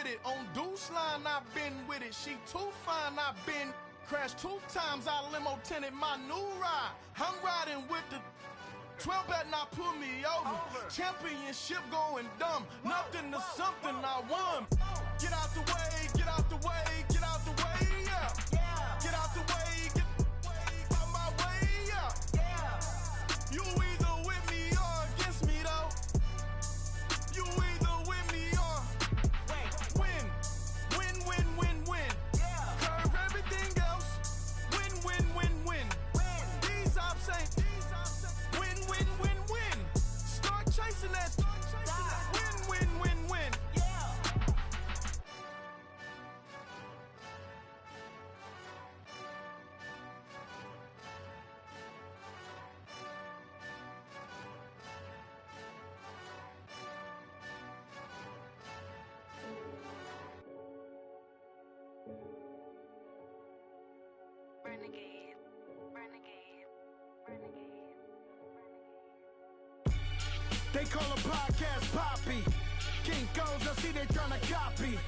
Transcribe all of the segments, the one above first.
with it. On Deuce Line, I've been with it. She too fine, I've been crashed 2 times. I limo tinted my new ride. I'm riding with the 12 better not pull me over. Championship going dumb. Nothing to something I won. Get out the way, get out the way, get out the way, yeah. Get out the way, get out my way, yeah. You either with me or against me though. You either with me or win. Win, win, win, win. Curve everything else. Win, win, win, win. These ops ain't win, win, win, win. Start chasing that. Win, win, win, win. Renegade, renegade, renegade, renegade. They call a podcast Poppy. Kinkos, I see they tryna copy.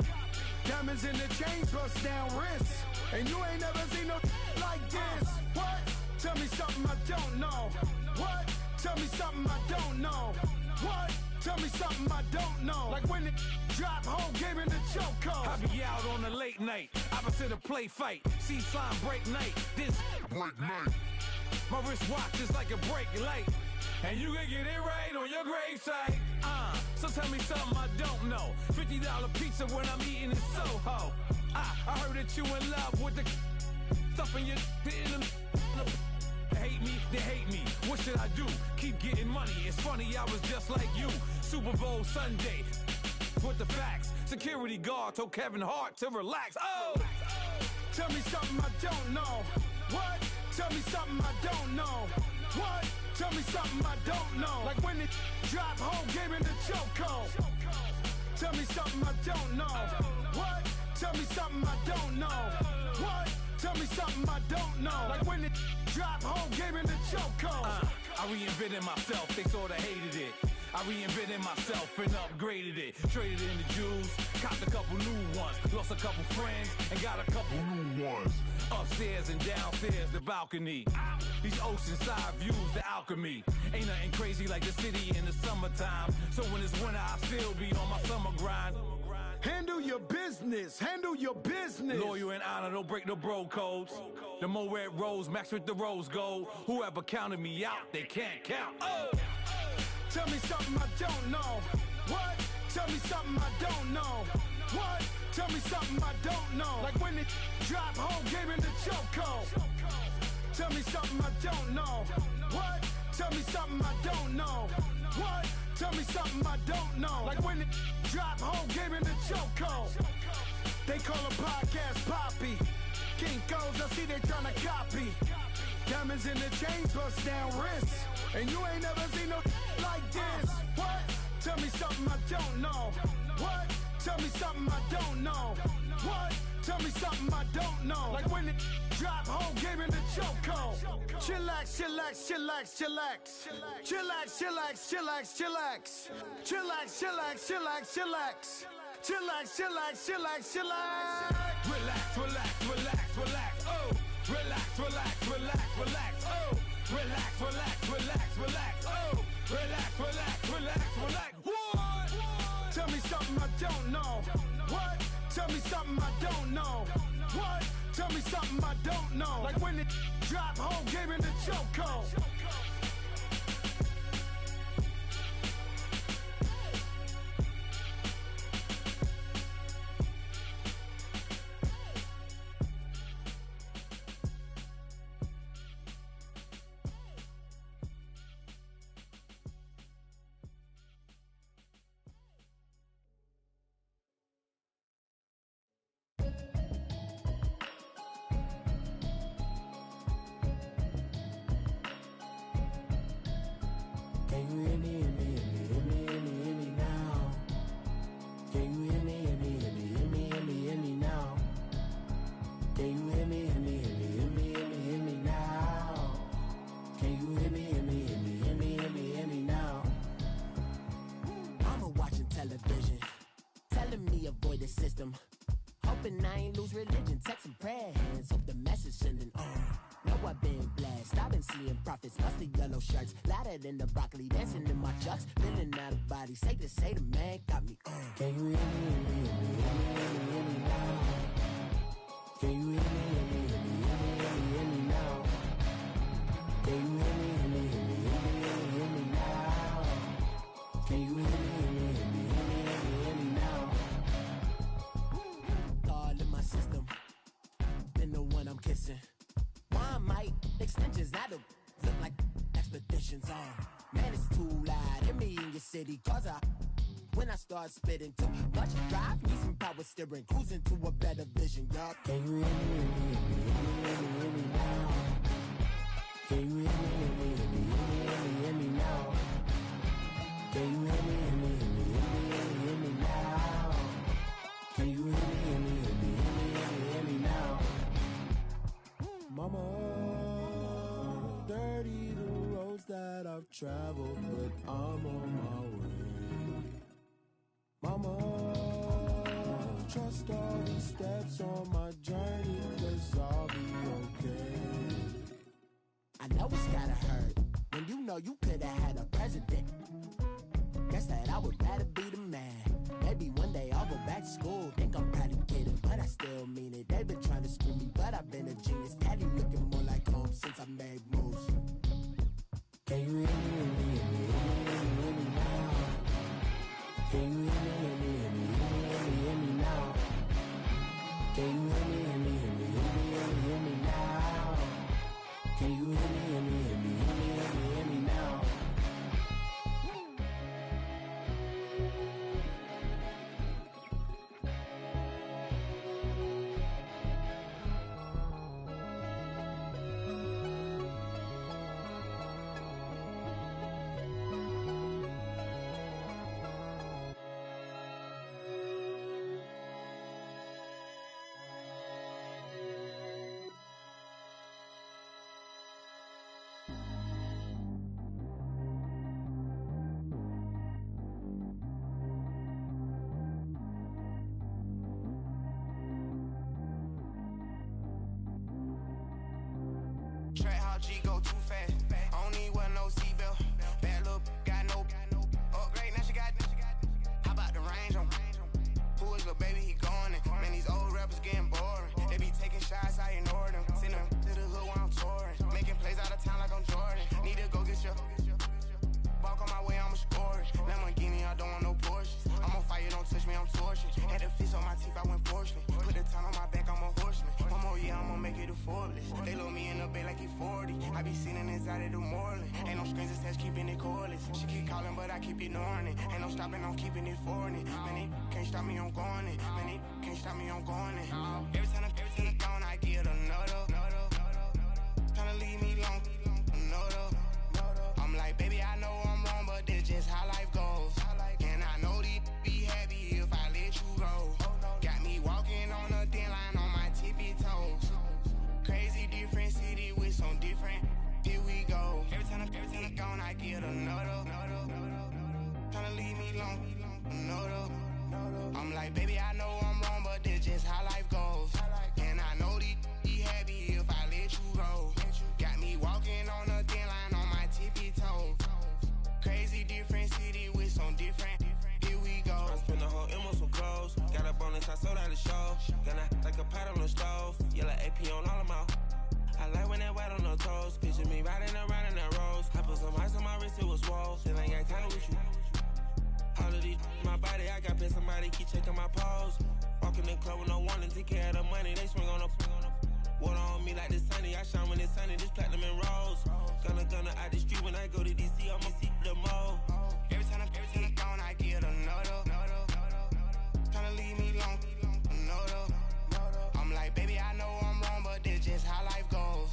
Diamonds in the chains, bust down wrists. And you ain't never seen no like this. What? Tell me something I don't know. What? Tell me something I don't know. What? Tell me something I don't know. Like when it drop, whole game in the chokehold. I be out on a late night, opposite a play fight. See slime break night, this break night. My wristwatch is like a brake light, and you can get it right on your gravesite. So tell me something I don't know. $50 pizza when I'm eating in Soho. I heard that you in love with the stuff in your hate me, they hate me. What should I do? Keep getting money. It's funny, I was just like you. Super Bowl Sunday with the facts. Security guard told Kevin Hart to relax. Oh! Tell me something I don't know. What? Tell me something I don't know. What? Tell me something I don't know. Like when it drop, whole game in the chokehold. Tell me something I don't know. What? Tell me something I don't know. What? Tell me something I don't know. Like when it drop, whole game in the chokehold. I reinvented myself, they sorta hated it. I reinvented myself and upgraded it. Traded in the jewels, copped a couple new ones. Lost a couple friends and got a couple new ones. Upstairs and downstairs, the balcony. These oceanside views, the alchemy. Ain't nothing crazy like the city in the summertime. So when it's winter, I still be on my summer grind. Handle your business, handle your business. Loyal and honor, don't break the bro codes. The more red rose, max with the rose gold. Whoever counted me out, they can't count. Oh! Tell me something I don't know. What? Tell me something I don't know. What? Tell me something I don't know. Like when it drop, whole game in the chokehold. Tell me something I don't know. What? Tell me something I don't know. What? Tell me something I don't know. Like when it drop, whole game in the chokehold. They call a podcast Poppy. Kinkos, I see they tryna copy. Diamonds in the chains, bust down wrists. And you ain't never seen no like this. What? Tell me something I don't know. What? Tell me something I don't know. What? Tell me something I don't know. Like when it drop, whole game in the chokehold. Chillax, chillax, chillax, chillax. Chillax, chillax, chillax, chillax. Chillax, chillax, chillax, chillax. Chillax, chillax, chillax, chillax. Relax, relax, relax, relax, oh. Relax, relax, relax, relax, oh. Relax, relax, relax, relax, oh. Relax, relax, relax, relax. What? Tell me something I don't know. What? Tell me something I don't know. What? Tell me something I don't know. Like when it drop, whole game in the chokehold. me avoid the system. Hoping I ain't lose religion, text and prayer hands. Hope the message sending on. Know I've been blessed. I've been seeing prophets, mostly yellow shirts. Louder than the broccoli, dancing in my chucks. Feeling out of body, safe to say the man got me on. Can you hear me, hear me, hear me, hear me now? Can you hear me, hear me, hear me, hear me, hear me now? Can you hear me, hear me, hear me, hear me, hear me now? Can you hear me, hear me, hear me, hear me, hear me now? All in my system, been the one I'm kissing. Why might extensions out of look like expeditions on? Man, it's too loud. Hear me in your city, cause when I start spitting too much drive, need some power steering, cruising to a better vision, y'all. Can you hear me, hear me, hear me, hear me, hear me now? Can you hear me, hear me, hear me, hear me, hear me now? Can you hear me, hear me, hear me, hear me, hear me now? Can you hear me, hear me, hear me, hear me now? Mama, dirty the roads that I've traveled, but I'm on my way. Mama, trust all the steps on my journey, 'cause I'll be okay. I know it's gotta hurt when you know you could've had a president. Guess that I would rather be the man. Maybe one day I'll go back to school. Think I'm probably kidding, but I still mean it. They've been trying to screw me, but I've been a genius. Caddy looking more like home since I made moves. Can you hear me, hear me, hear me, hear me, hear me now? Can you hear me, hear me, hear me, hear me, hear me now? Can you hear me, hear me, hear me, hear me, hear me now? Can you hear me, hear me, hear me, hear me, hear me now? Track how G go too fast. I don't need wear no seatbelt. Bad look, got no upgrade. Now she got. How about the range on? Who is the baby? He going in. Man, these old rappers getting boring. They be taking shots, I ignore them. Send them to the hood while I'm touring. Making plays out of town like I'm Jordan. Need to go get your. Walk on my way, I'ma score it. Lamborghini, I don't want no Porsches. I'm on fire, don't touch me, I'm torching. Had the fish on my teeth, I went porcelain. Put the town on my back, I'm a horseman. One more year, I'ma make it a Forbes. They load me in the bay like he 40. I be sitting inside of the Moreland. Ain't no screens attached, keeping it cordless. She keep calling, but I keep ignoring it. Ain't no stopping, I'm keeping it for it. Man, it can't stop me, I'm going it. Man, it can't stop me, I'm going it. Every time I gone, I get another. Tryna leave me long, another. I'm like, baby, I know I'm wrong, but this just how life goes. And I know these be happy if I let you go. Got me walking on a thin line on my tippy toes. Crazy different city with some different. Here we go. Every time I gone, I get another. Tryna leave me long, another. I'm like, baby, I know I'm wrong, but this just how life goes. And I know these be happy if I let you go. Got me walking on a thin line on my tippy toes. Crazy different city with some different. Here we go. I spent the whole M on some clothes. Got a bonus, I sold out the show. Gonna like a pot on the stove. Yellow AP on all of my. I like when that white on the toes. Picture me riding around in that rose. I put some ice on my wrist, it was swole. Still ain't got time with you. All of these, my body, I got paid somebody keep checking my pose. Walking in the club with no warning, take care of the money, they swing on the. Water on me like the sunny, I shine when it's sunny, this platinum and rose. Gonna out the street when I go to DC, I'ma see the mall. Every time I gone, I get another. Tryna leave me long, another. I'm like, baby, I know I'm wrong, but this just how life goes.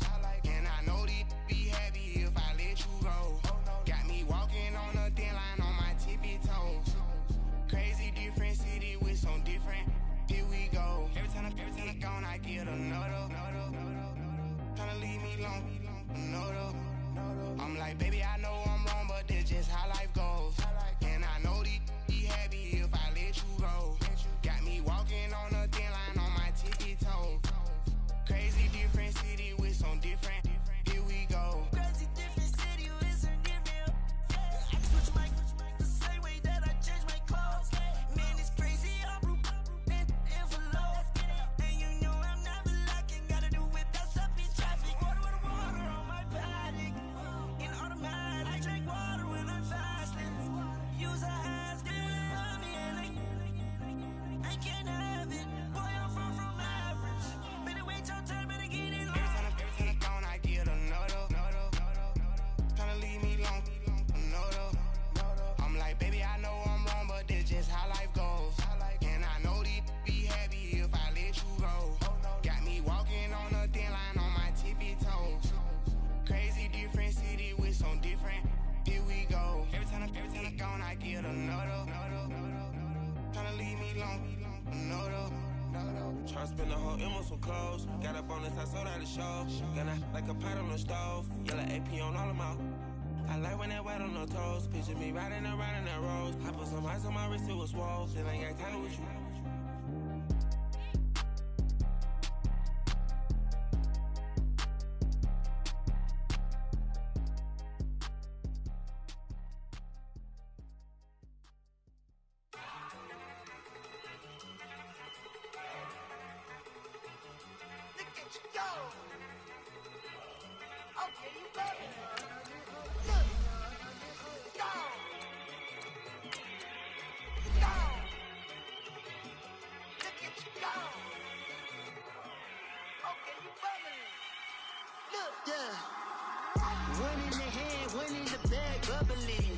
And I know these be happy if I let you go. Got me walking on a thin line on my tippy toes. Crazy different city with some different. Here we go. Every time I gone, I get another. Tryna leave me long, another. I'm like, baby, I know I'm wrong. Tryna leave me alone, no, though. Tryna spend the whole M on some clothes. Got up on this, I sold out the show. Gonna like a pot on the stove. Yellow AP on all of my. I like when that wet on the toes. Picture me riding around in that rose. I put some ice on my wrist, it was swole. Still ain't got time with you. One in the hand, one in the bag, bubbling.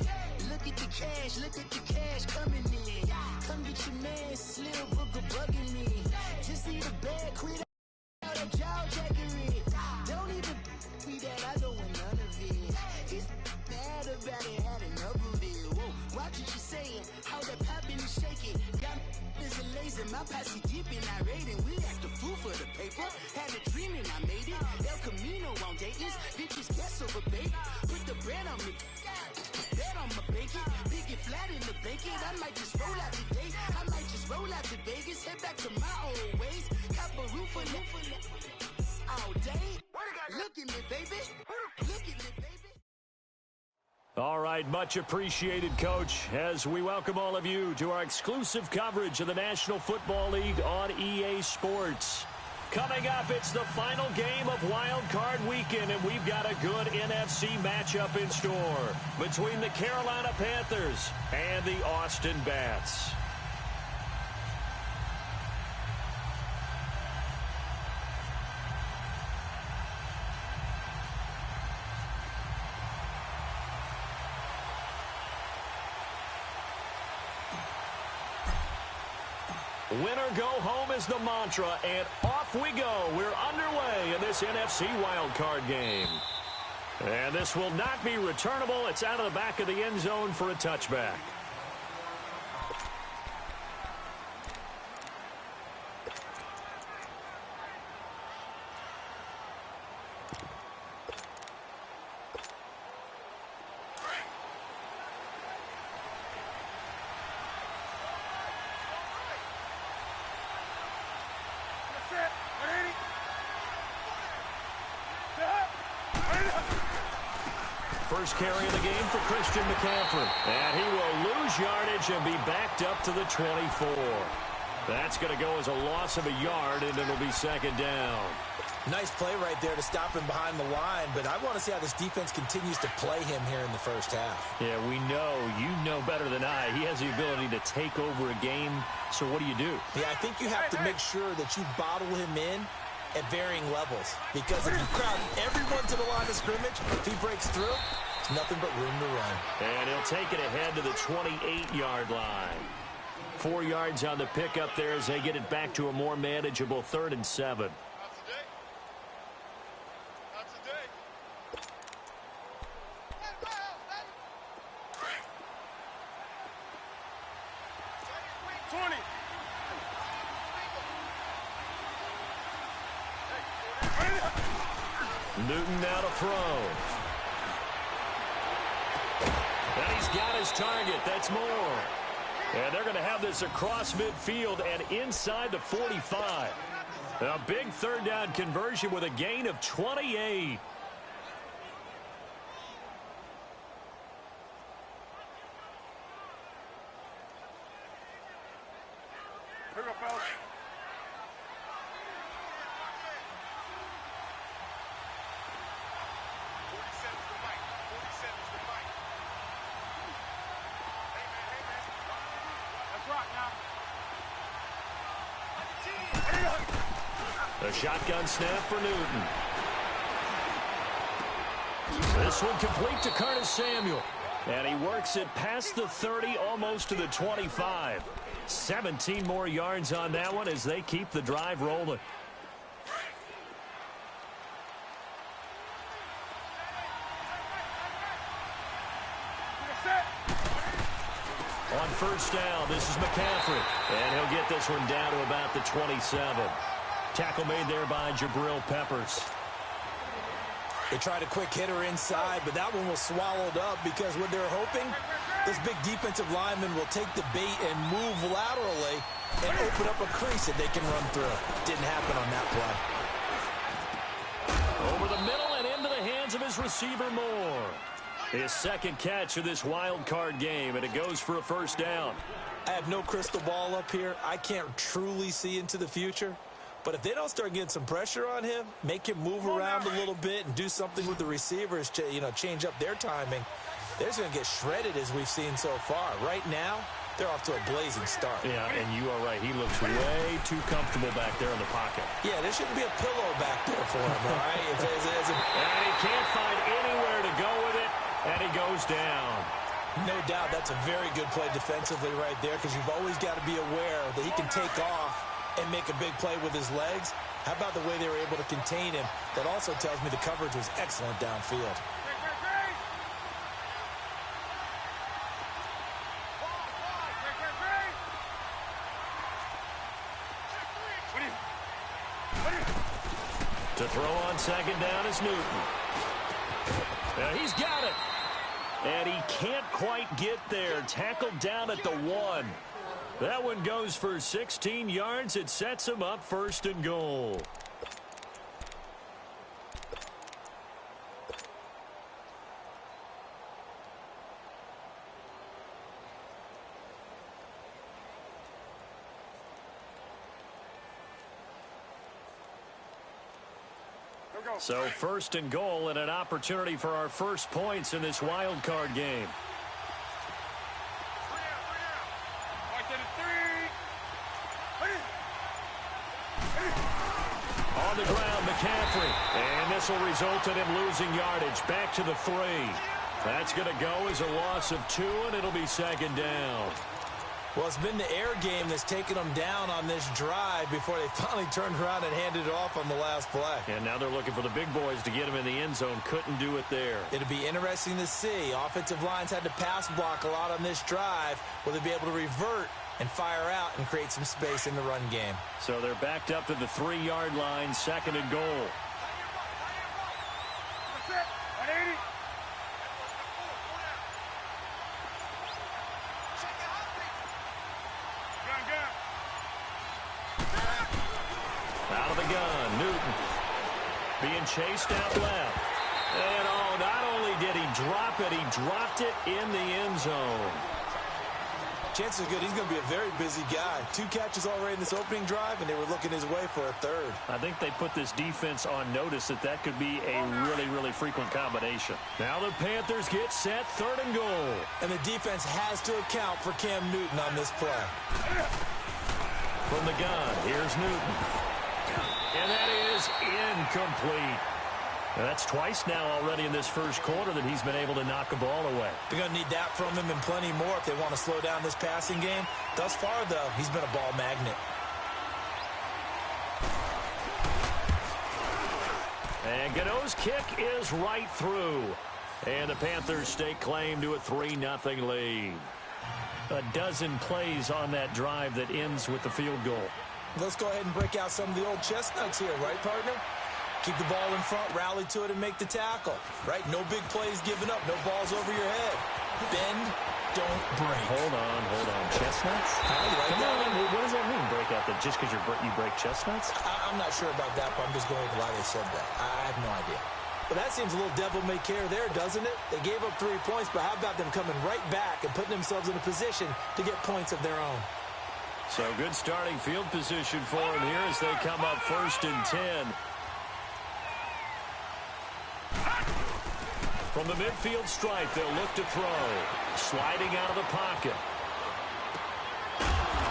Look at the cash coming in. Come get your man, Slim Booker bugging me. Just need a bag, quit out that jaw jackery. Don't even be that, I don't want none of it. He's mad about it, had enough of it. Whoa, watch what you saying, how that poppin' and shaking. Got is a laser, my posse deep and irate, and we act a fool for the paper. Had a dream and I made it. El Camino on Dayton's, bitches guess over baby. Put the bread on me, bet on my bacon. Big it flat in the bacon. I might just roll out today. I might just roll out to Vegas, head back to my old ways. Cop a roof for all day. Look at me, baby. Look at me, baby. All right, much appreciated, Coach, as we welcome all of you to our exclusive coverage of the National Football League on EA Sports. Coming up, it's the final game of Wild Card Weekend, and we've got a good NFC matchup in store between the Carolina Panthers and the Austin Bats. Winner go home is the mantra, and off we go. We're underway in this NFC wildcard game. And this will not be returnable. It's out of the back of the end zone for a touchback. First carry of the game for Christian McCaffrey. And he will lose yardage and be backed up to the 24. That's going to go as a loss of a yard, and it'll be second down. Nice play right there to stop him behind the line, but I want to see how this defense continues to play him here in the first half. Yeah, we know. You know better than I. He has the ability to take over a game, so what do you do? Yeah, I think you have to make sure that you bottle him in at varying levels, because if you crowd everyone to the line of scrimmage, if he breaks through, it's nothing but room to run. And he'll take it ahead to the 28-yard line. 4 yards on the pickup there as they get it back to a more manageable 3rd and 7. Newton now to throw. And he's got his target. That's more. And they're going to have this across midfield and inside the 45. A big 3rd down conversion with a gain of 28. A shotgun snap for Newton. This one complete to Curtis Samuel. And he works it past the 30, almost to the 25. 17 more yards on that one as they keep the drive rolling. On first down, this is McCaffrey. And he'll get this one down to about the 27. Tackle made there by Jabril Peppers. They tried a quick hitter inside, but that one was swallowed up because what they're hoping, this big defensive lineman will take the bait and move laterally and open up a crease that they can run through. Didn't happen on that play. Over the middle and into the hands of his receiver, Moore. His second catch of this wild card game, and it goes for a first down. I have no crystal ball up here. I can't truly see into the future. But if they don't start getting some pressure on him, make him move around a little bit and do something with the receivers to, change up their timing, they're just going to get shredded as we've seen so far. Right now, they're off to a blazing start. Yeah, and you are right. He looks way too comfortable back there in the pocket. Yeah, there shouldn't be a pillow back there for him, all right? And he can't find anywhere to go with it, and he goes down. No doubt that's a very good play defensively right there because you've always got to be aware that he can take off and make a big play with his legs. How about the way they were able to contain him? That also tells me the coverage was excellent downfield. To throw on second down is Newton. He's got it. And he can't quite get there. Tackled down at the 1. That one goes for 16 yards. It sets him up first and goal. So first and goal and an opportunity for our first points in this wild card game. On the ground, McCaffrey. And this will result in him losing yardage. Back to the 3. That's going to go as a loss of 2, and it'll be second down. Well, it's been the air game that's taken them down on this drive before they finally turned around and handed it off on the last play. And now they're looking for the big boys to get him in the end zone. Couldn't do it there. It'll be interesting to see. Offensive lines had to pass block a lot on this drive. Will they be able to revert and fire out and create some space in the run game? So they're backed up to the 3-yard line, second and goal. Out of the gun, Newton being chased out left. And not only did he drop it, he dropped it in the end zone. Chances are good he's going to be a very busy guy. 2 catches already in this opening drive, and they were looking his way for a 3rd. I think they put this defense on notice that could be a really, really frequent combination. Now the Panthers get set, 3rd and goal. And the defense has to account for Cam Newton on this play. From the gun, here's Newton. And that is incomplete. Now that's twice now already in this first quarter that he's been able to knock a ball away. They're going to need that from him and plenty more if they want to slow down this passing game. Thus far, though, he's been a ball magnet. And Gano's kick is right through. And the Panthers stake claim to a 3-0 lead. A dozen plays on that drive that ends with the field goal. Let's go ahead and break out some of the old chestnuts here, right, partner? Keep the ball in front, rally to it, and make the tackle, right? No big plays given up, no balls over your head. Bend, don't break. Hold on. Chestnuts? Come on. What does that mean, break out? That just because you break chestnuts? I'm not sure about that, but I'm just going with why they said that. I have no idea. But that seems a little devil-may-care there, doesn't it? They gave up 3 points, but how about them coming right back and putting themselves in a position to get points of their own? So good starting field position for them here as they come up 1st and 10. From the midfield stripe, they'll look to throw. Sliding out of the pocket.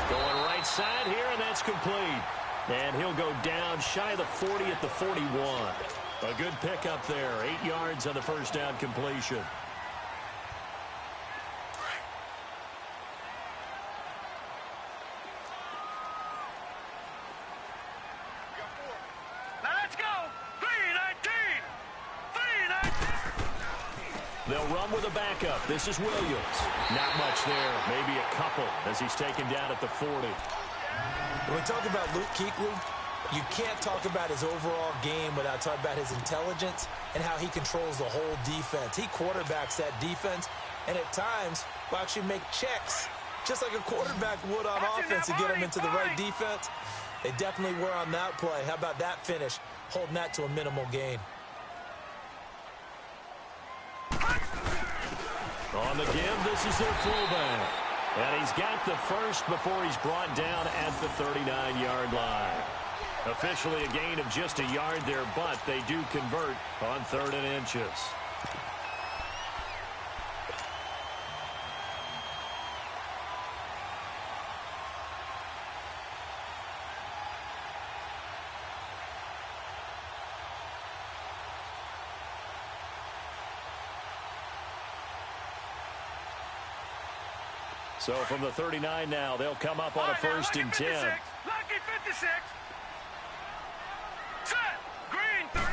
Going right side here, and that's complete. And he'll go down shy of the 40 at the 41. A good pickup there. 8 yards on the first down completion. They'll They'll run with a backup. This is Williams. Not much there. Maybe a couple as he's taken down at the 40. When we talk about Luke Kuechly, you can't talk about his overall game without talking about his intelligence and how he controls the whole defense. He quarterbacks that defense, and at times will actually make checks, just like a quarterback would on offense to get him into the right defense. They definitely were on that play. How about that finish, holding that to a minimal gain? On the give, this is their fullback. And he's got the first before he's brought down at the 39-yard line. Officially a gain of just a yard there, but they do convert on 3rd and inches. So from the 39 now, they'll come up on a 1st and 10. Lucky 56. Set. Green 30.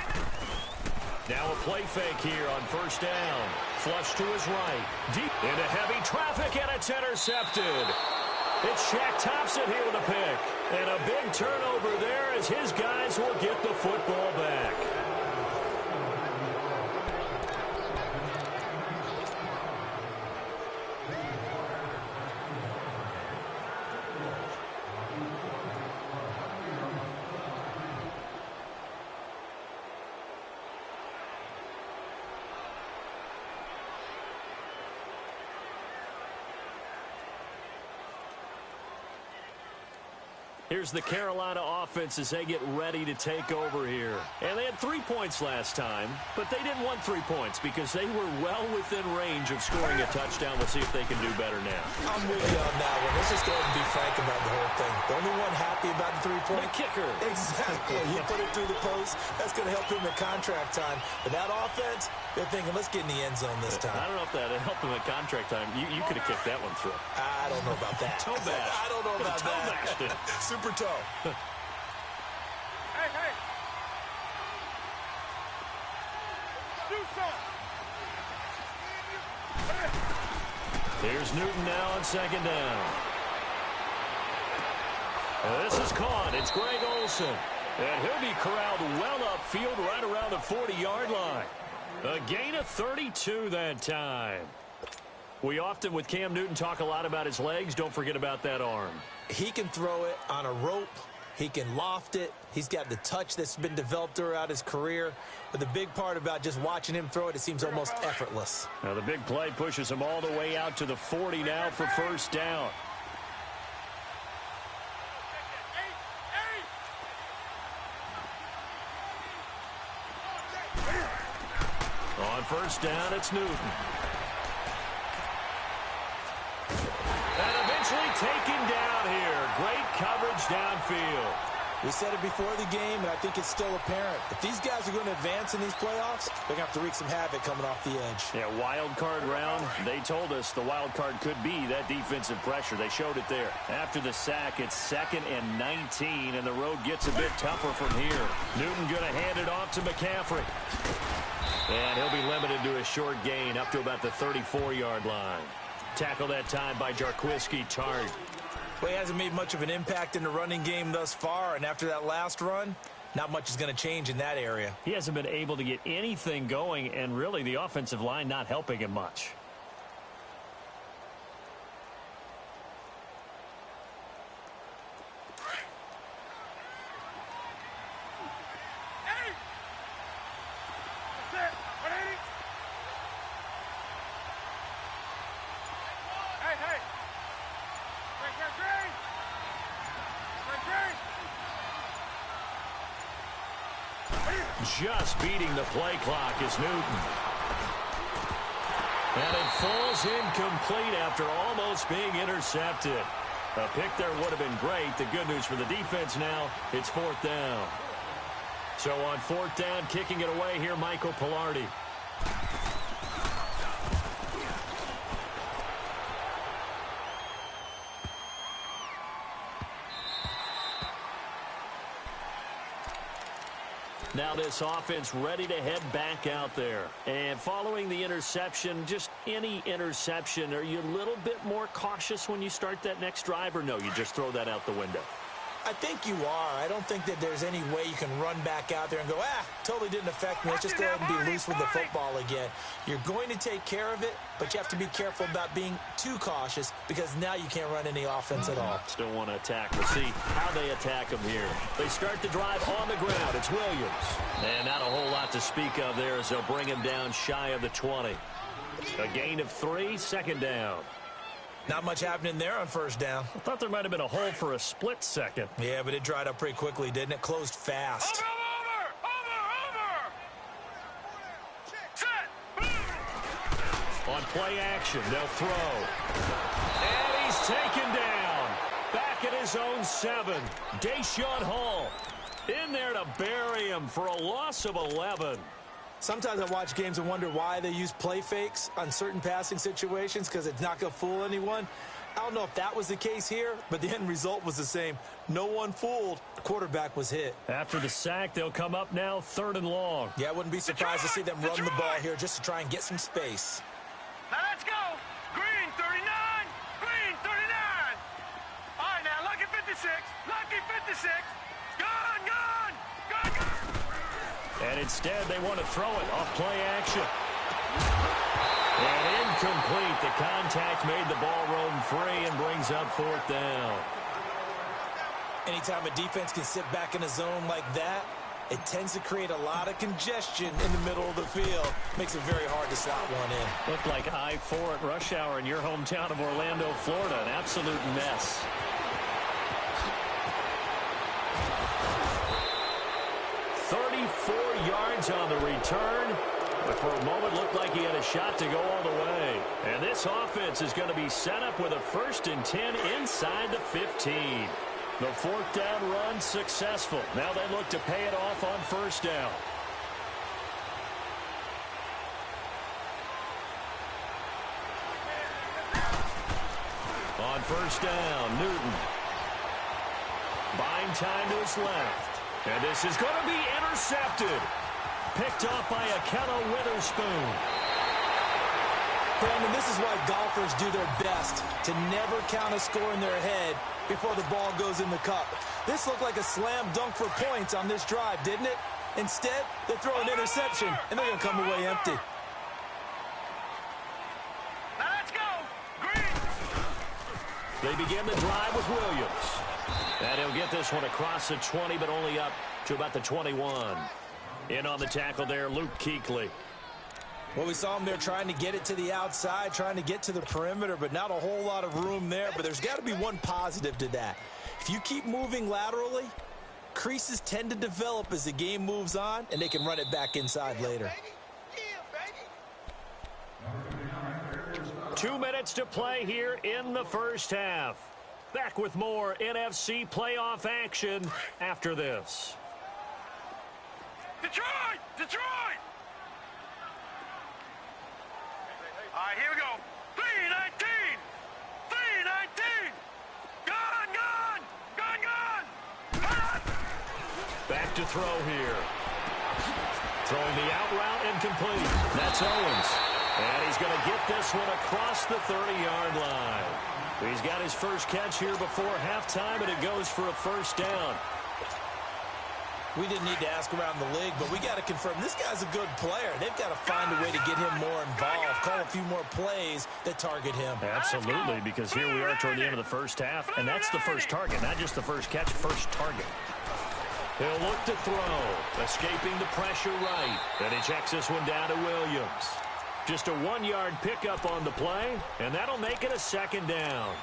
Now a play fake here on 1st down. Flush to his right. Deep into heavy traffic, and it's intercepted. It's Shaq Thompson here with a pick. And a big turnover there as his guys will get the football back. Here's the Carolina offense as they get ready to take over here. And they had 3 points last time, but they didn't want 3 points because they were well within range of scoring a touchdown. Let's see if they can do better now. I'm with you on that one. Let's just go ahead and be frank about the whole thing. The only one happy about the 3-point? The kicker. Exactly. He put it through the post. That's going to help him at contract time. But that offense, they're thinking, let's get in the end zone this time. I don't know if that helped him at contract time. You could have kicked that one through. I don't know about that. Toe bash. I don't know about toe that. Bashed it. Super toe. Hey, hey. Do something. Here's Newton now on 2nd down. This is caught. It's Greg Olsen. And he'll be corralled well upfield right around the 40-yard line. A gain of 32 that time. We often, with Cam Newton, talk a lot about his legs. Don't forget about that arm. He can throw it on a rope. He can loft it. He's got the touch that's been developed throughout his career. But the big part about just watching him throw it, it seems almost effortless. Now the big play pushes him all the way out to the 40 now for 1st down. On 1st down, it's Newton. And eventually taken down here. Great coverage downfield. We said it before the game, and I think it's still apparent. If these guys are going to advance in these playoffs, they're going to have to wreak some havoc coming off the edge. Yeah, wild card round. They told us the wild card could be that defensive pressure. They showed it there. After the sack, it's 2nd and 19, and the road gets a bit tougher from here. Newton going to hand it off to McCaffrey. And he'll be limited to a short gain up to about the 34-yard line. Tackle that time by Jarquiski Tart. Well, he hasn't made much of an impact in the running game thus far, and after that last run, not much is going to change in that area. He hasn't been able to get anything going, and really the offensive line not helping him much. Just beating the play clock is Newton. And it falls incomplete after almost being intercepted. A pick there would have been great. The good news for the defense now, it's 4th down. So on 4th down, kicking it away here, Michael Pilardi. Now this offense ready to head back out there. And following the interception, just any interception, are you a little bit more cautious when you start that next drive, or no, you just throw that out the window? I think you are. I don't think that there's any way you can run back out there and go, totally didn't affect me. Let's just go ahead and be loose with the football again. You're going to take care of it, but you have to be careful about being too cautious because now you can't run any offense at all. Still want to attack. We'll see how they attack them here. They start the drive on the ground. It's Williams. And not a whole lot to speak of there as they'll bring him down shy of the 20. A gain of 3, second down. Not much happening there on first down. I thought there might have been a hole for a split second. Yeah, but it dried up pretty quickly, didn't it? Closed fast. On play action, they'll throw. And he's taken down. Back at his own 7. Deshaun Hall in there to bury him for a loss of 11. Sometimes I watch games and wonder why they use play fakes on certain passing situations because it's not going to fool anyone. I don't know if that was the case here, but the end result was the same. No one fooled. The quarterback was hit. After the sack, they'll come up now 3rd and long. Yeah, I wouldn't be surprised to see them run the ball here just to try and get some space. Now let's go. Green 39. Green 39. All right, now lucky 56. Lucky 56. Gone, gone. Gone, gone. And instead, they want to throw it off play action. And incomplete. The contact made the ball roam free and brings up 4th down. Anytime a defense can sit back in a zone like that, it tends to create a lot of congestion in the middle of the field. Makes it very hard to slot one in. Looked like I-4 at rush hour in your hometown of Orlando, Florida. An absolute mess. Yards on the return, but for a moment looked like he had a shot to go all the way. And this offense is going to be set up with a 1st and 10 inside the 15. The 4th down run successful. Now they look to pay it off on 1st down. On 1st down, Newton. Buying time to his left. And this is going to be intercepted. Picked off by Akello Witherspoon. Brandon, this is why golfers do their best to never count a score in their head before the ball goes in the cup. This looked like a slam dunk for points on this drive, didn't it? Instead, they throw an interception, and they're going to come away empty. Now let's go. Green. They begin the drive with Williams. And he'll get this one across the 20, but only up to about the 21. In on the tackle there, Luke Kuechly. Well, we saw him there trying to get it to the outside, trying to get to the perimeter, but not a whole lot of room there. But there's got to be one positive to that. If you keep moving laterally, creases tend to develop as the game moves on, and they can run it back inside later. 2 minutes to play here in the 1st half. Back with more NFC playoff action after this. Detroit! Detroit! All right, here we go. 319! 319! Gone, gone! Gone, gone! Back to throw here. Throwing the out route incomplete. That's Owens. And he's going to get this one across the 30-yard line. He's got his first catch here before halftime, and it goes for a 1st down. We didn't need to ask around the league, but we got to confirm this guy's a good player. They've got to find a way to get him more involved, call a few more plays that target him. Absolutely, because here we are toward the end of the 1st half, and that's the first target, not just the first catch, first target. He'll look to throw, escaping the pressure right. And he checks this one down to Williams. Just a 1-yard pickup on the play, and that'll make it a 2nd down.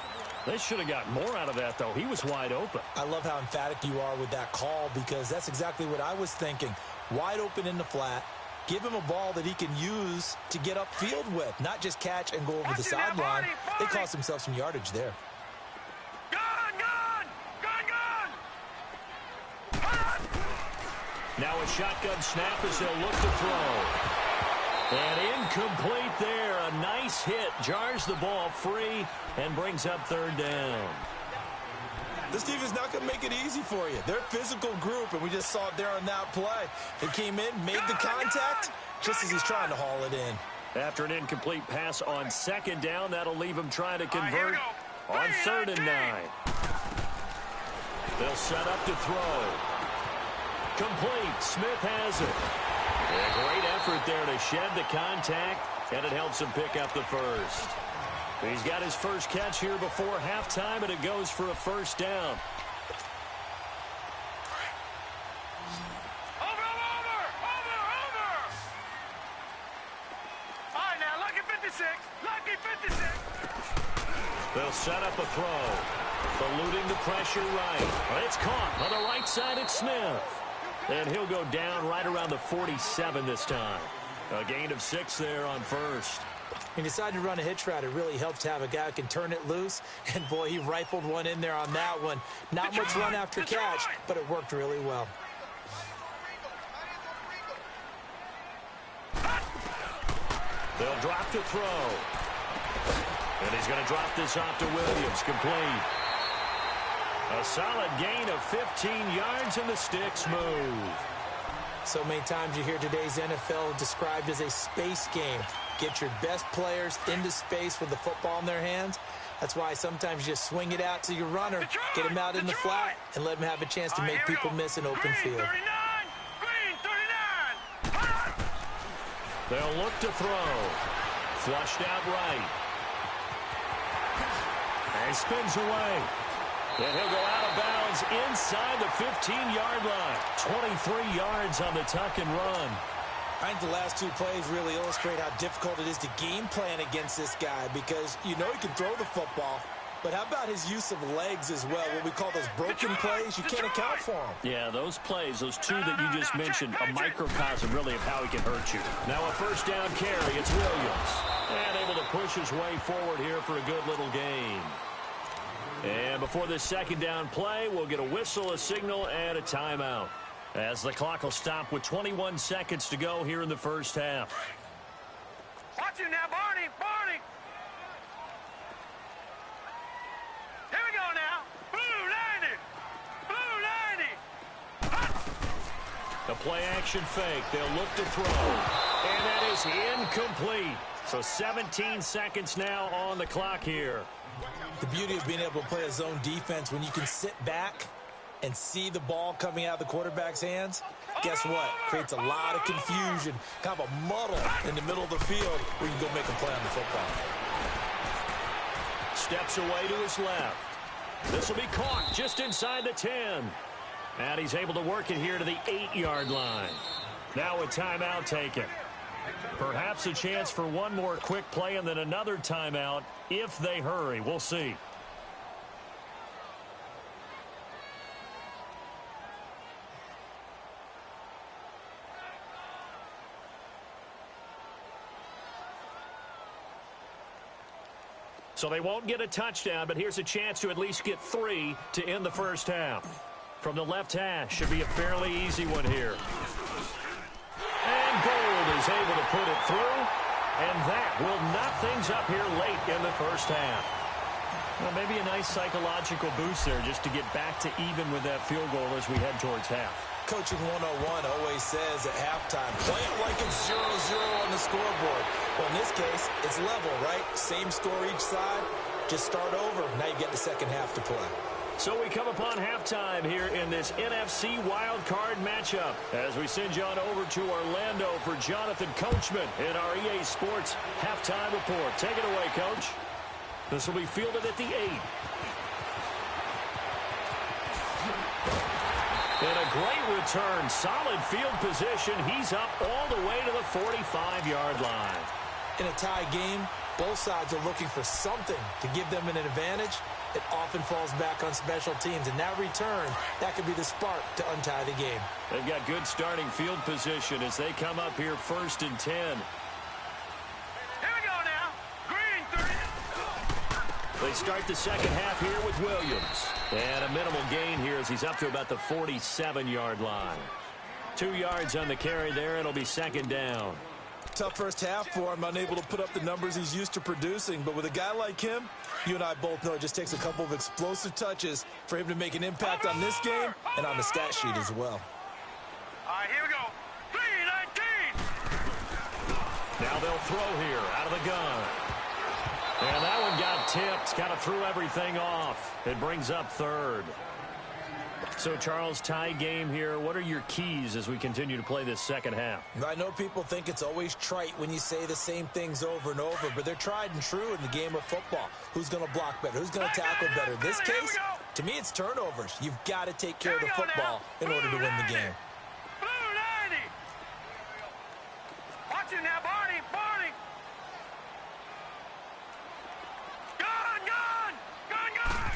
They should have gotten more out of that, though. He was wide open. I love how emphatic you are with that call because that's exactly what I was thinking. Wide open in the flat. Give him a ball that he can use to get upfield with, not just catch and go over the sideline. They cost themselves some yardage there. Now a shotgun snap as they'll look to throw. And incomplete there. A nice hit. Jars the ball free and brings up 3rd down. This defense is not going to make it easy for you. They're a physical group, and we just saw it there on that play. He came in, made the contact, just as he's trying to haul it in. After an incomplete pass on second down, that'll leave him trying to convert on 3rd and 9. They'll set up to throw. Complete. Smith has it. A great effort there to shed the contact, and it helps him pick up the first. He's got his first catch here before halftime, and it goes for a first down. Over! All right, now, lucky 56. Lucky 56. They'll set up a throw. Eluding the pressure right. It's caught on the right side. It's Smith. And he'll go down right around the 47 this time. A gain of 6 there on first. He decided to run a hitch route. It really helps to have a guy who can turn it loose. And, boy, he rifled one in there on that one. Not much run after catch, but it worked really well. They'll drop to throw. And he's going to drop this off to Williams. Complete. A solid gain of 15 yards, and the sticks move. So many times you hear today's NFL described as a space game. Get your best players into space with the football in their hands. That's why sometimes you just swing it out to your runner, get him out in the flat, and let him have a chance to make people miss an open field. Green 39. They'll look to throw. Flushed out right. And spins away. And he'll go out of bounds inside the 15-yard line. 23 yards on the tuck and run. I think the last 2 plays really illustrate how difficult it is to game plan against this guy because you know he can throw the football, but how about his use of legs as well? What we call those broken plays, you can't account for them. Yeah, those plays, those 2 that you just mentioned, a microcosm really of how he can hurt you. Now a first down carry, it's Williams. And able to push his way forward here for a good little gain. And before this second down play, we'll get a whistle, a signal, and a timeout. As the clock will stop with 21 seconds to go here in the first half. Watch him now, Barney. Here we go now. Blue 90. The play action fake. They'll look to throw. And that is incomplete. So 17 seconds now on the clock here. The beauty of being able to play a zone defense when you can sit back and see the ball coming out of the quarterback's hands, guess what? Creates a lot of confusion, kind of a muddle in the middle of the field where you can go make a play on the football. Steps away to his left. This will be caught just inside the 10. And he's able to work it here to the 8-yard line. Now a timeout taken. Perhaps a chance for one more quick play and then another timeout if they hurry. We'll see. So they won't get a touchdown, but here's a chance to at least get 3 to end the first half. From the left hash, should be a fairly easy one here. And Gold is able to put it through, and that will knock things up here late in the first half. Well, maybe a nice psychological boost there just to get back to even with that field goal as we head towards half. Coaching 101 always says at halftime, play it like it's 0-0 on the scoreboard. Well, in this case, it's level, right? Same score each side. Just start over. Now you get the second half to play. So we come upon halftime here in this NFC Wild Card matchup as we send you on over to Orlando for Jonathan Coachman in our EA Sports halftime report. Take it away, Coach. This will be fielded at the 8. And a great return. Solid field position. He's up all the way to the 45-yard line. In a tie game, both sides are looking for something to give them an advantage. It often falls back on special teams. And that return, that could be the spark to untie the game. They've got good starting field position as they come up here 1st and 10. Here we go now. Green 30. They start the second half here with Williams. And a minimal gain here as he's up to about the 47-yard line. 2 yards on the carry there. It'll be second down. Tough first half for him, unable to put up the numbers he's used to producing. But with a guy like him, You and I both know it just takes a couple of explosive touches for him to make an impact on this game and on the stat sheet as well. All right, here we go. 3-19. Now they'll throw here out of the gun. And that one got tipped. Kind of threw everything off. It brings up third. So, Charles, tie game here. What are your keys as we continue to play this second half? I know people think it's always trite when you say the same things over and over, but they're tried and true in the game of football. Who's going to block better? Who's going to tackle better? In this case, to me, it's turnovers. You've got to take care of the football in order to win the game. Blue 90. Watch him now, Barney. Barney. Gun, gun. Gun, gun.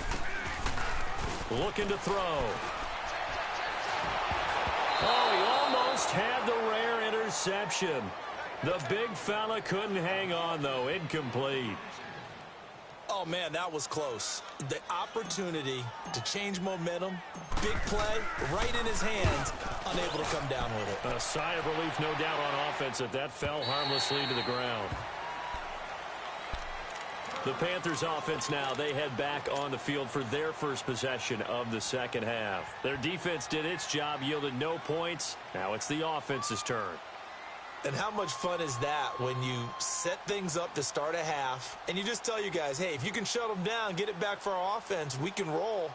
Looking to throw. Oh, he almost had the rare interception. The big fella couldn't hang on, though. Incomplete. Oh, man, that was close. The opportunity to change momentum, big play, right in his hands, unable to come down with it. A sigh of relief, no doubt, on offense that that fell harmlessly to the ground. The Panthers offense now, they head back on the field for their first possession of the second half. Their defense did its job, yielded no points. Now it's the offense's turn. And how much fun is that when you set things up to start a half and you just tell you guys, hey, if you can shut them down, get it back for our offense, we can roll.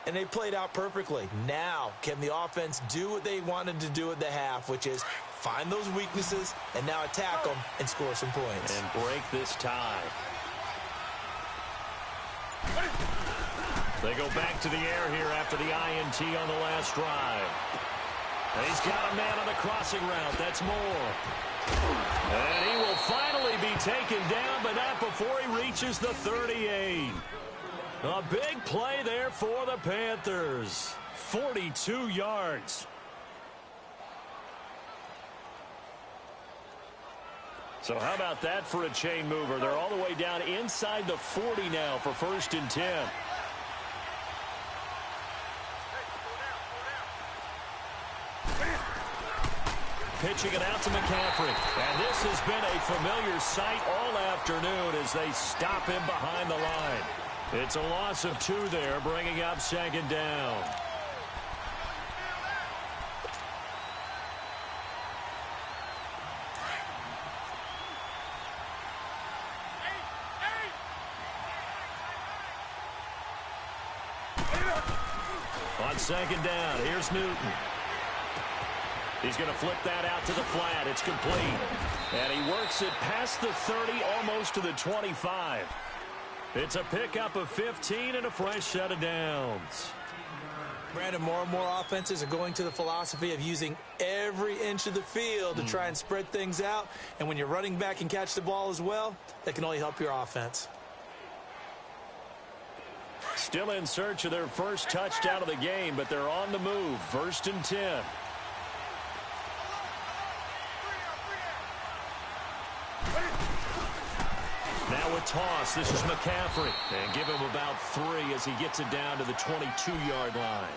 And they played out perfectly. Now, can the offense do what they wanted to do at the half, which is find those weaknesses and now attack them and score some points. And break this tie. They go back to the air here after the INT on the last drive. And he's got a man on the crossing route. That's Moore. And he will finally be taken down, but not before he reaches the 38. A big play there for the Panthers. 42 yards. So how about that for a chain mover? They're all the way down inside the 40 now for 1st and 10. Pitching it out to McCaffrey. And this has been a familiar sight all afternoon as they stop him behind the line. It's a loss of 2 there, bringing up 2nd down. On 2nd down, here's Newton. He's going to flip that out to the flat. It's complete. And he works it past the 30, almost to the 25. It's a pickup of 15 and a fresh set of downs. Brandon, more and more offenses are going to the philosophy of using every inch of the field to try and spread things out. And when you're running back and catch the ball as well, that can only help your offense. Still in search of their first touchdown of the game, but they're on the move. 1st and 10. Now a toss. This is McCaffrey. And give him about 3 as he gets it down to the 22-yard line.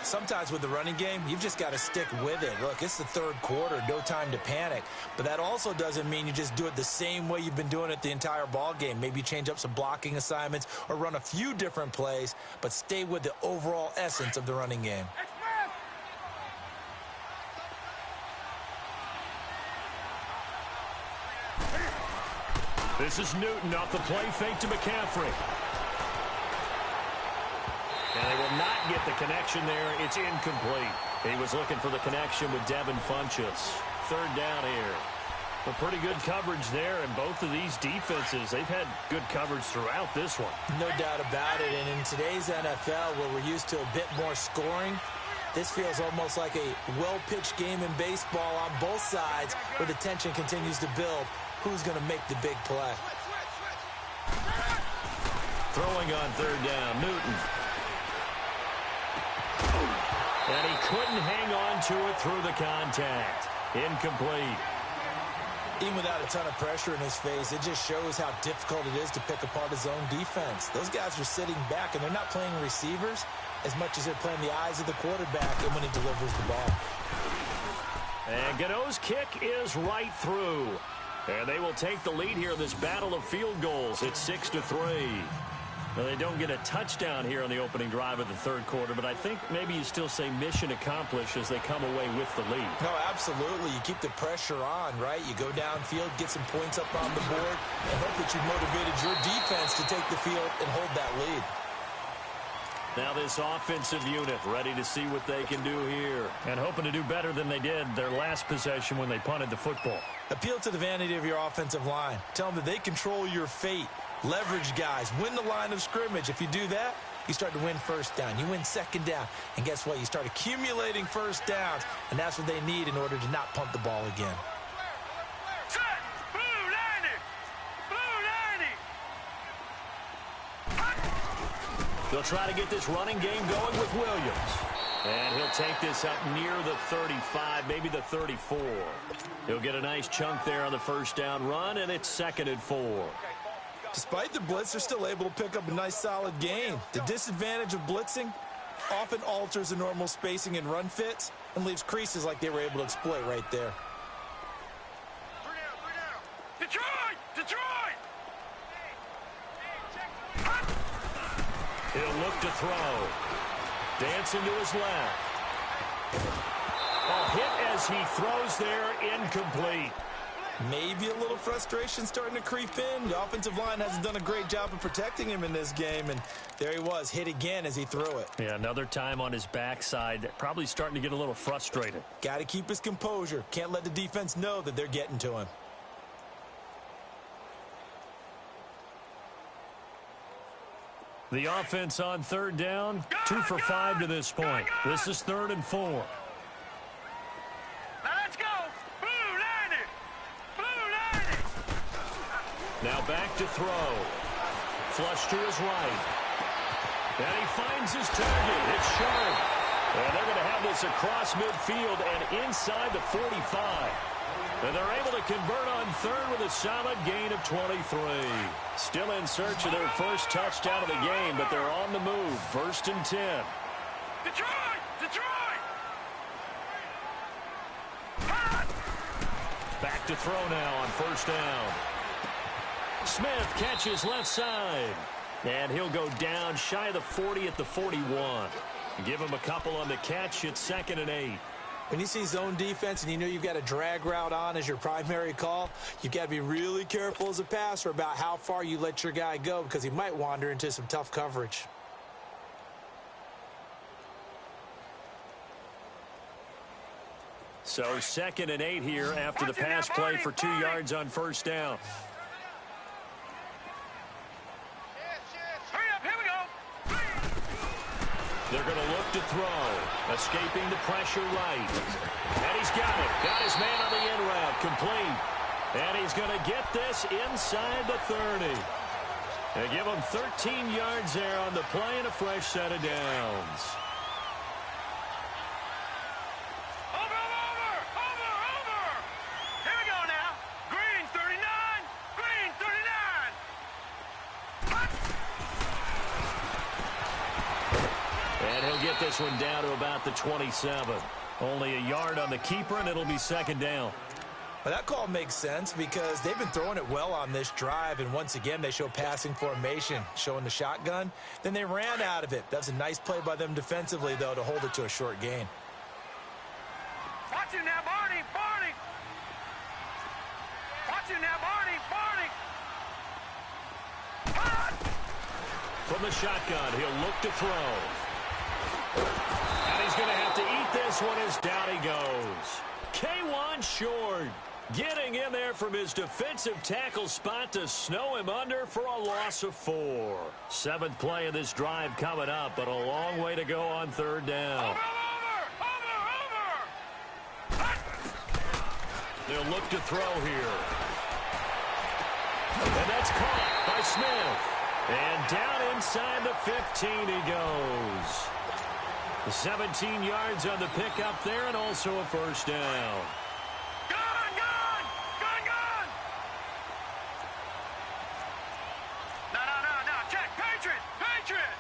Sometimes with the running game, you've just got to stick with it. Look, it's the 3rd quarter, no time to panic. But that also doesn't mean you just do it the same way you've been doing it the entire ball game. Maybe you change up some blocking assignments or run a few different plays, but stay with the overall essence of the running game. This is Newton off the play fake to McCaffrey. And they will not get the connection there. It's incomplete. He was looking for the connection with Devin Funchess. 3rd down here. But pretty good coverage there, and both of these defenses, they've had good coverage throughout this one. No doubt about it, and in today's NFL, where we're used to a bit more scoring, this feels almost like a well-pitched game in baseball on both sides, where the tension continues to build. Who's going to make the big play? Throwing on 3rd down, Newton. And he couldn't hang on to it through the contact. Incomplete. Even without a ton of pressure in his face, it just shows how difficult it is to pick apart his own defense. Those guys are sitting back, and they're not playing receivers as much as they're playing the eyes of the quarterback and when he delivers the ball. And Gano's kick is right through. And they will take the lead here in this battle of field goals. It's 6-3. Now, they don't get a touchdown here on the opening drive of the third quarter, but I think maybe you still say mission accomplished as they come away with the lead. No, absolutely. You keep the pressure on, right? You go downfield, get some points up on the board, and hope that you've motivated your defense to take the field and hold that lead. Now this offensive unit ready to see what they can do here. And hoping to do better than they did their last possession when they punted the football. Appeal to the vanity of your offensive line. Tell them that they control your fate. Leverage guys. Win the line of scrimmage. If you do that, you start to win first down. You win second down. And guess what? You start accumulating first downs. And that's what they need in order to not punt the ball again. They'll try to get this running game going with Williams. And he'll take this up near the 35, maybe the 34. He'll get a nice chunk there on the first down run, and it's 2nd and 4. Despite the blitz, they're still able to pick up a nice solid gain. The disadvantage of blitzing often alters the normal spacing and run fits and leaves creases like they were able to exploit right there. Detroit! Detroit! He'll look to throw. Dancing to his left. A hit as he throws there, incomplete. Maybe a little frustration starting to creep in. The offensive line hasn't done a great job of protecting him in this game, and there he was, hit again as he threw it. Yeah, another time on his backside, probably starting to get a little frustrated. Got to keep his composure. Can't let the defense know that they're getting to him. The offense on third down, 2 for 5 to this point. This is 3rd and 4. Now let's go! Blue Lightning! Blue Lightning! Now back to throw. Flush to his right. And he finds his target. It's sharp. And they're going to have this across midfield and inside the 45. And they're able to convert on third with a solid gain of 23. Still in search of their first touchdown of the game, but they're on the move. 1st and 10. Detroit! Detroit! Back to throw now on 1st down. Smith catches left side. And he'll go down shy of the 40 at the 41. Give him a couple on the catch. It's 2nd and 8. When you see zone defense and you know you've got a drag route on as your primary call, you've got to be really careful as a passer about how far you let your guy go because he might wander into some tough coverage. So 2nd and 8 here after the pass play for 2 yards on 1st down. Hurry up, here we go! They're going to look to throw. Escaping the pressure right. And he's got it. Got his man on the in route. Complete. And he's going to get this inside the 30. They give him 13 yards there on the play and a fresh set of downs. Over! Here we go now. Green 39. Green 39. And he'll get this one down to about the 27. Only a yard on the keeper, and it'll be 2nd down. Well, that call makes sense because they've been throwing it well on this drive, and once again, they show passing formation, showing the shotgun. Then they ran out of it. That's a nice play by them defensively, though, to hold it to a short gain. Watch him now, Barney! Barney! Watch him now, Barney! Barney! From the shotgun, he'll look to throw. And he's going to have to eat this one as down he goes. K1 short. Getting in there from his defensive tackle spot to snow him under for a loss of 4. 7th play of this drive coming up, but a long way to go on 3rd down. Over! They'll look to throw here. And that's caught by Smith. And down inside the 15 he goes. 17 yards on the pickup there and also a 1st down. Gone! No. Check. Patriot!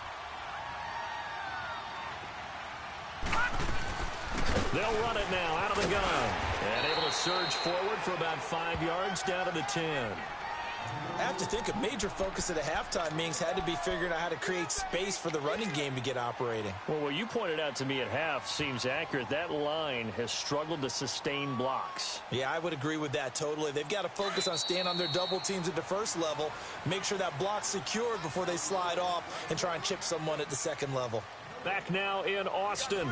They'll run it now out of the gun. And able to surge forward for about 5 yards down to the 10. I have to think a major focus at a halftime means had to be figuring out how to create space for the running game to get operating. Well, what you pointed out to me at half seems accurate. That line has struggled to sustain blocks. Yeah, I would agree with that totally. They've got to focus on staying on their double teams at the first level, make sure that block's secured before they slide off and try and chip someone at the second level. Back now in Austin.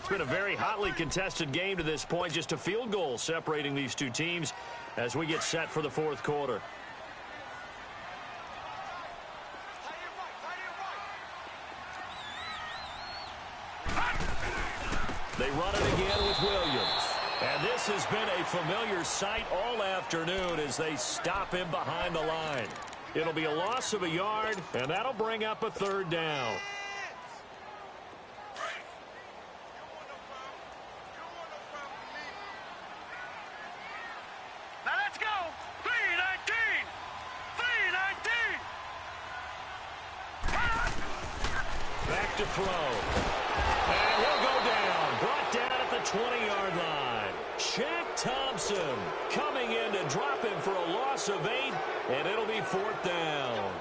It's been a very hotly contested game to this point. Just a field goal separating these two teams as we get set for the fourth quarter. They run it again with Williams. And this has been a familiar sight all afternoon as they stop him behind the line. It'll be a loss of a yard, and that'll bring up a third down. Now let's go. 319. 319. Back to throw. And he'll go down. Brought down at the 20-yard line. Shaq Thompson coming in to drop him for a loss of 8, and it'll be fourth down.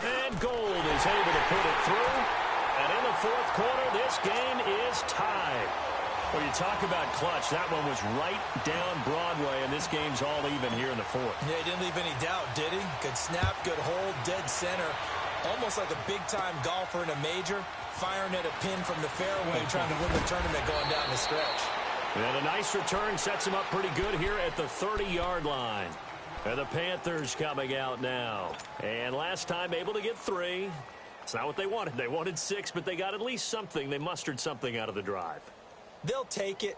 And Gold is able to put it through. And in the fourth quarter, this game is tied. Well, you talk about clutch. That one was right down Broadway, and this game's all even here in the fourth. Yeah, he didn't leave any doubt, did he? Good snap, good hold, dead center. Almost like a big-time golfer in a major, firing at a pin from the fairway, trying to win the tournament going down the stretch. And a nice return sets him up pretty good here at the 30-yard line. And the Panthers coming out now. And last time able to get 3. It's not what they wanted. They wanted 6, but they got at least something. They mustered something out of the drive. They'll take it.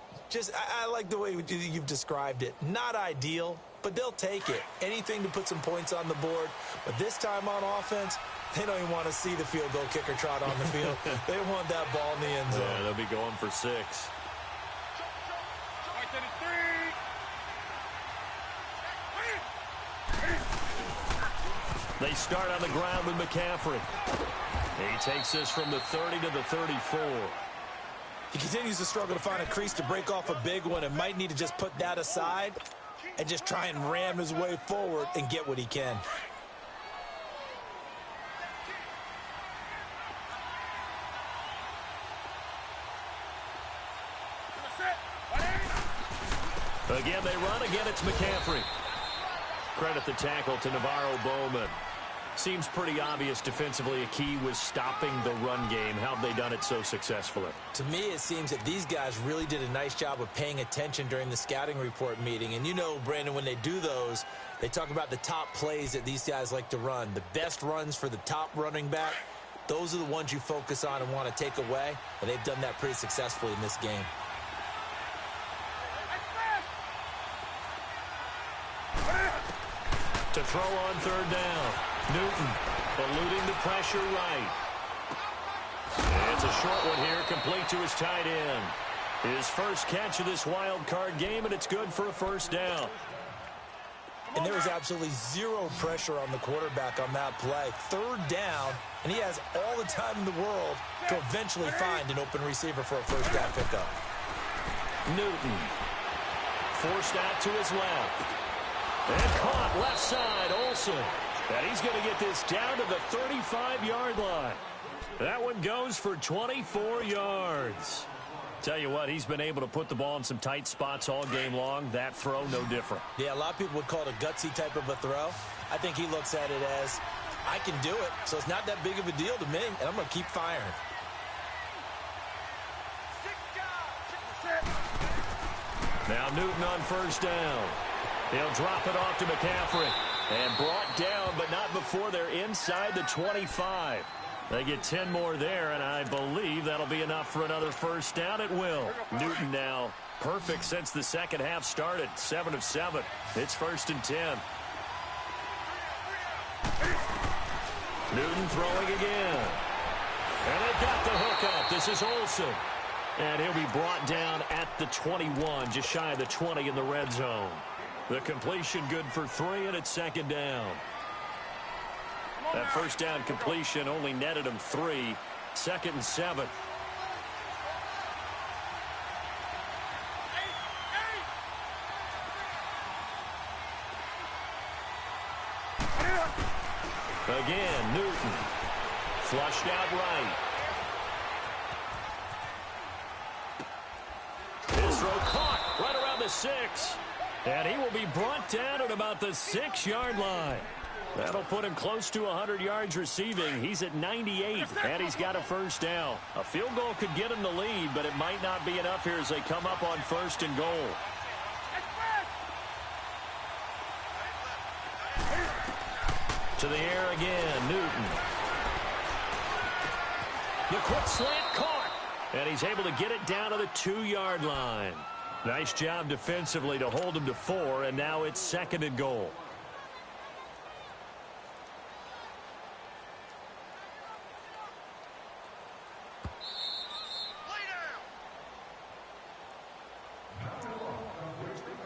I like the way you've described it. Not ideal, but they'll take it. Anything to put some points on the board. But this time on offense, they don't even want to see the field goal kicker trot on the field. They want that ball in the end zone. Yeah, they'll be going for 6. They start on the ground with McCaffrey. He takes this from the 30 to the 34. He continues to struggle to find a crease to break off a big one and might need to just put that aside and just try and ram his way forward and get what he can. Again, they run. Again, it's McCaffrey. Credit the tackle to Navarro Bowman. Seems pretty obvious defensively a key was stopping the run game. How have they done it so successfully? To me, it seems that these guys really did a nice job of paying attention during the scouting report meeting. And you know, Brandon, when they do those, they talk about the top plays that these guys like to run. The best runs for the top running back, those are the ones you focus on and want to take away. And they've done that pretty successfully in this game. To throw on third down. Newton eluding the pressure right. And it's a short one here, complete to his tight end. His first catch of this wild card game, and it's good for a first down. And there was absolutely zero pressure on the quarterback on that play. Third down, and he has all the time in the world to eventually find an open receiver for a first down pickup. Newton forced out to his left. And caught left side, Olsen. And he's going to get this down to the 35-yard line. That one goes for 24 yards. Tell you what, he's been able to put the ball in some tight spots all game long. That throw, no different. Yeah, a lot of people would call it a gutsy type of a throw. I think he looks at it as, I can do it, so it's not that big of a deal to me, and I'm going to keep firing. Now Newton on first down. He'll drop it off to McCaffrey. And brought down, but not before they're inside the 25. They get 10 more there, and I believe that'll be enough for another first down. It will. Newton now perfect since the second half started. 7 of 7. It's 1st and 10. Newton throwing again. And they've got the hook up. This is Olsen. And he'll be brought down at the 21, just shy of the 20 in the red zone. The completion good for 3, and it's 2nd down. That first down completion only netted him 3. 2nd and 7. Again, Newton. Flushed out right. His throw caught right around the 6. And he will be brought down at about the 6-yard line. That'll put him close to 100 yards receiving. He's at 98, and he's got a first down. A field goal could get him the lead, but it might not be enough here as they come up on 1st and goal. To the air again, Newton. The quick slant caught, and he's able to get it down to the 2-yard line. Nice job defensively to hold him to 4, and now it's 2nd and goal.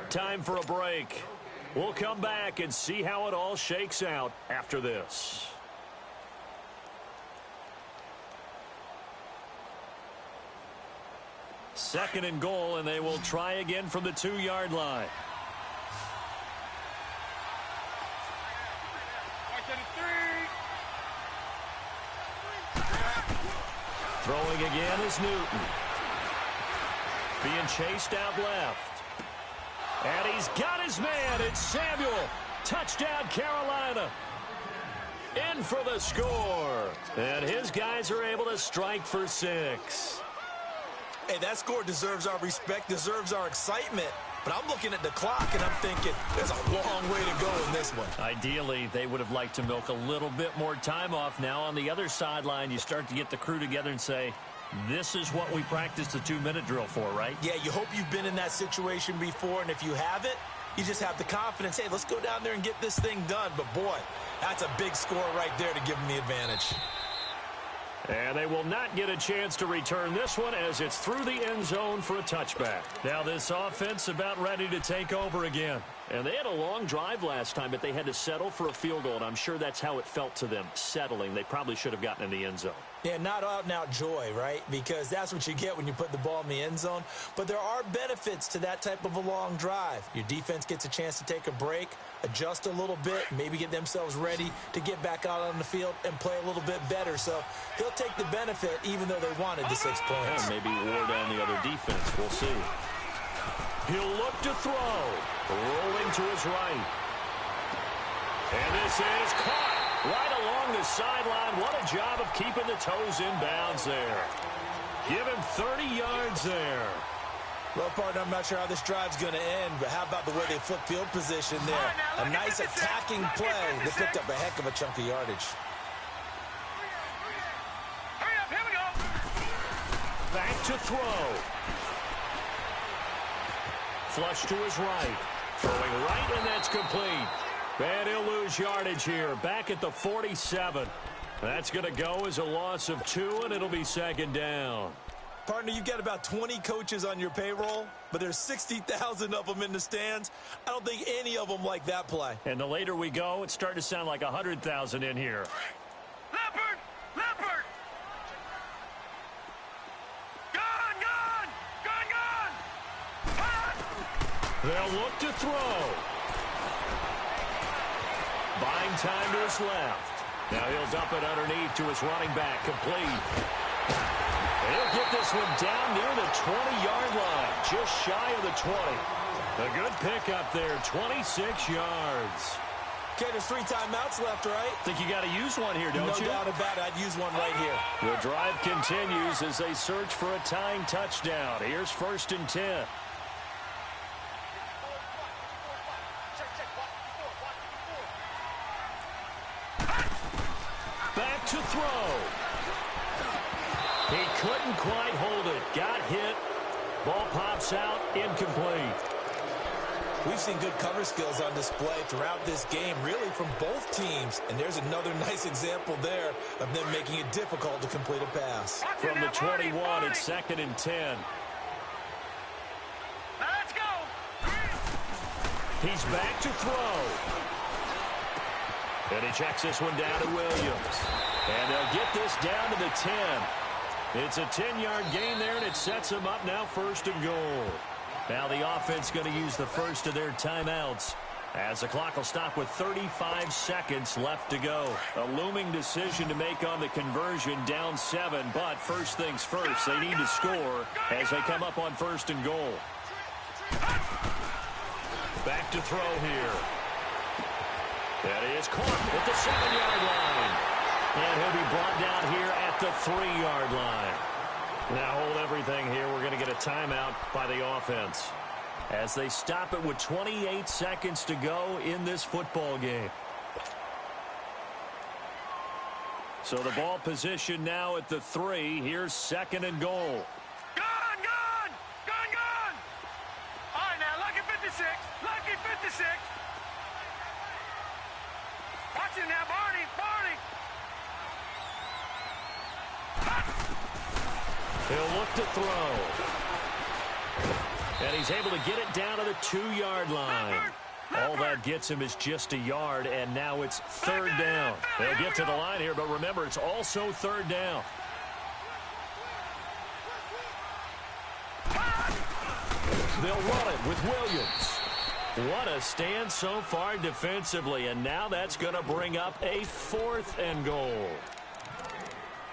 Time for a break. We'll come back and see how it all shakes out after this. Second and goal, and they will try again from the 2-yard line. Throwing again is Newton. Being chased out left. And he's got his man. It's Samuel. Touchdown, Carolina. In for the score. And his guys are able to strike for 6. Hey, that score deserves our respect, deserves our excitement. But I'm looking at the clock, and I'm thinking there's a long way to go in this one. Ideally, they would have liked to milk a little bit more time off. Now, on the other sideline, you start to get the crew together and say, this is what we practiced the 2-minute drill for, right? Yeah, you hope you've been in that situation before, and if you haven't, you just have the confidence, hey, let's go down there and get this thing done. But, boy, that's a big score right there to give them the advantage. And they will not get a chance to return this one as it's through the end zone for a touchback. Now this offense about ready to take over again. And they had a long drive last time, but they had to settle for a field goal, and I'm sure that's how it felt to them, settling. They probably should have gotten in the end zone. Yeah, not out-and-out joy, right? Because that's what you get when you put the ball in the end zone. But there are benefits to that type of a long drive. Your defense gets a chance to take a break, adjust a little bit, maybe get themselves ready to get back out on the field and play a little bit better. So they'll take the benefit even though they wanted the 6 points. And maybe wore down the other defense. We'll see. He'll look to throw. Rolling to his right. And this is caught right along the sideline. What a job of keeping the toes in bounds there. Give him 30 yards there. Well, partner, I'm not sure how this drive's going to end, but how about the way they flip field position there? A nice attacking play. They picked up a heck of a chunk of yardage. Hurry up, here we go. Back to throw. Flush to his right. Throwing right, and that's complete. And he'll lose yardage here. Back at the 47. That's going to go as a loss of 2, and it'll be 2nd down. Partner, you've got about 20 coaches on your payroll, but there's 60,000 of them in the stands. I don't think any of them like that play. And the later we go, it's starting to sound like 100,000 in here. Leopard! Leopard! Gone! Gone! Gone! Gone! Hot! They'll look to throw. Buying time to his left. Now he'll dump it underneath to his running back. Complete. He'll get this one down near the 20-yard line. Just shy of the 20. A good pickup there. 26 yards. Okay, there's 3 timeouts left, right? Think you got to use one here, don't you? No doubt about it. I'd use one right here. The drive continues as they search for a tying touchdown. Here's 1st and 10. Back to throw. He couldn't quite hold it. Got hit. Ball pops out. Incomplete. We've seen good cover skills on display throughout this game, really from both teams. And there's another nice example there of them making it difficult to complete a pass. From the 21, it's 2nd and 10. Now let's go. He's back to throw. And he checks this one down to Williams. And they'll get this down to the 10. It's a 10-yard gain there, and it sets them up now 1st and goal. Now the offense going to use the first of their timeouts, as the clock will stop with 35 seconds left to go. A looming decision to make on the conversion, down 7. But first things first, they need to score as they come up on 1st and goal. Back to throw here. That is caught at the 7-yard line. And he'll be brought down here at the 3-yard line. Now hold everything here. We're going to get a timeout by the offense as they stop it with 28 seconds to go in this football game. So the ball position now at the 3. Here's 2nd and goal. Gone! All right, now, lucky 56. Lucky 56. Watch it now, Barney. He'll look to throw. And he's able to get it down to the 2-yard line. All that gets him is just a yard, and now it's 3rd down. They'll get to the line here, but remember, it's also 3rd down. They'll run it with Williams. What a stand so far defensively, and now that's going to bring up a 4th and goal.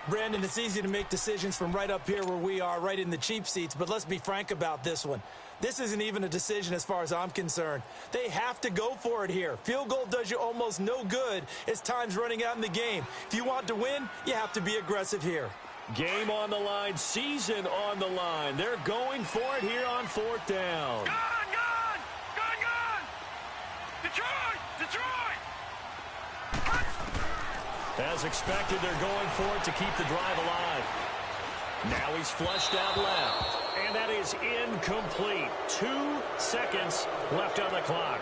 Brandon, it's easy to make decisions from right up here where we are, right in the cheap seats, but let's be frank about this one. This isn't even a decision as far as I'm concerned. They have to go for it here. Field goal does you almost no good as time's running out in the game. If you want to win, you have to be aggressive here. Game on the line, season on the line. They're going for it here on 4th down. Gone! Detroit! As expected, they're going for it to keep the drive alive. Now he's flushed out left. And that is incomplete. 2 seconds left on the clock.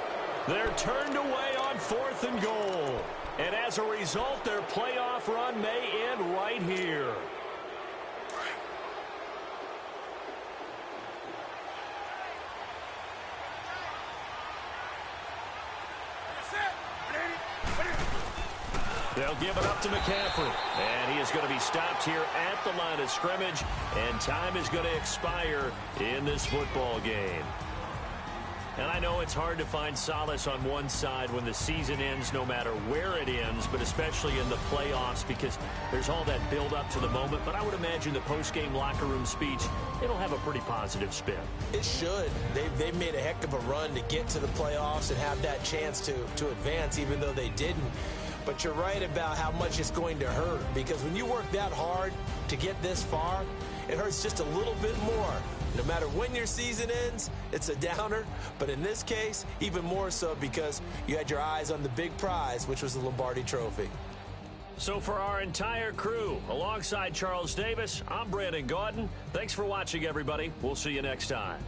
They're turned away on 4th and goal. And as a result, their playoff run may end right here. They'll give it up to McCaffrey. And he is going to be stopped here at the line of scrimmage. And time is going to expire in this football game. And I know it's hard to find solace on one side when the season ends, no matter where it ends, but especially in the playoffs, because there's all that build up to the moment. But I would imagine the post-game locker room speech, it'll have a pretty positive spin. It should. They've made a heck of a run to get to the playoffs and have that chance to advance, even though they didn't. But you're right about how much it's going to hurt, because when you work that hard to get this far, it hurts just a little bit more. No matter when your season ends, it's a downer. But in this case, even more so because you had your eyes on the big prize, which was the Lombardi Trophy. So for our entire crew, alongside Charles Davis, I'm Brandon Gaudin. Thanks for watching, everybody. We'll see you next time.